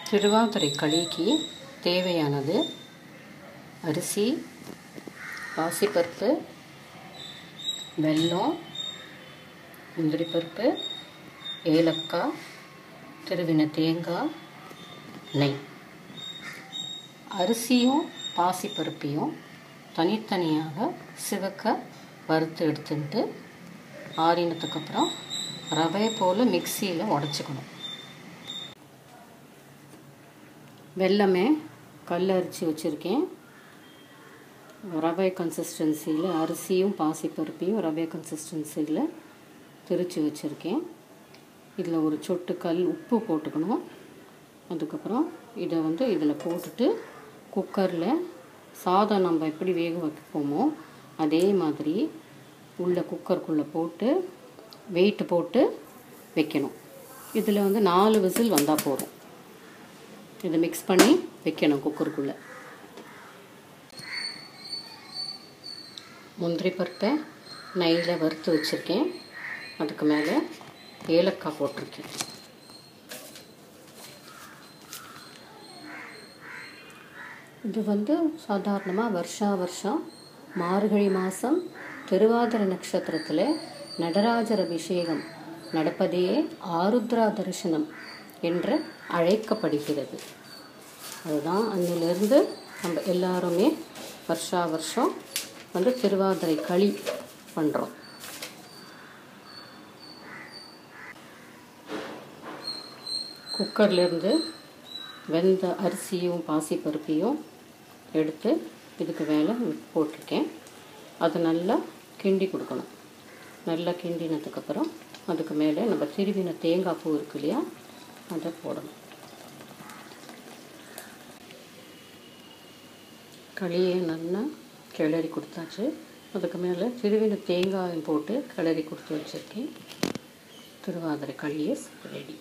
திருவாதிரை களிக்கு தேவையானது அரிசி, பாசிப்பருப்பு, வெல்லம், முந்திரி பருப்பு, ஏலக்காய், திருவின தேங்காய், நெய். அரிசியும் பாசிப்பருப்பையும் தனித்தனியாக சிவக்க வறுத்து எடுத்துட்டு ஆறினதுக்கப்புறம் ரவை போல் மிக்சியில் உடச்சிக்கணும். வெல்லமே கல் அரிசி வச்சுருக்கேன். ரவை கன்சிஸ்டன்சியில் அரிசியும் பாசிப்பருப்பையும் ரவை கன்சிஸ்டன்சியில் திரித்து வச்சுருக்கேன். இதில் ஒரு சொட்டு கல் உப்பு போட்டுக்கணும். அதுக்கப்புறம் இதை இதில் போட்டுட்டு குக்கரில் சாதம் நம்ம எப்படி வேக வைப்போமோ அதே மாதிரி உள்ள குக்கருக்குள்ளே போட்டு வெயிட் போட்டு வைக்கணும். இதில் 4 விசில் வந்தால் போதும். இதை மிக்ஸ் பண்ணி வைக்கணும் குக்கருக்குள்ளே. முந்திரி பருப்பை நெய்யில் வறுத்து வச்சுருக்கேன். அதுக்கு மேலே ஏலக்காய் போட்டிருக்கேன். இது சாதாரணமாக வருஷம் மார்கழி மாதம் திருவாதிரை நட்சத்திரத்தில் நடராஜர் அபிஷேகம் நடப்பதே ஆருத்ரா தரிசனம் என்று அழைக்கப்படுகிறது. அதுதான் அன்னிலிருந்து நம்ம எல்லாருமே வருஷம் திருவாதிரை களி பண்ணுறோம். குக்கர்லேருந்து வெந்த அரிசியும் பாசிப்பருப்பையும் எடுத்து இதுக்கு மேலே போட்டிருக்கேன். அது நல்லா கிண்டி கொடுக்கணும். நல்லா கிண்டினதுக்கப்புறம் அதுக்கு மேலே நம்ம திருவின தேங்காய் பூ இருக்கு இல்லையா, அதை போடணும். களியை நல்லா கிளறி கொடுத்தாச்சு. அதுக்கு மேலே திருவின தேங்காயும் போட்டு கிளறி கொடுத்து வச்சுருக்கேன். திருவாதிரை களியை ரெடி.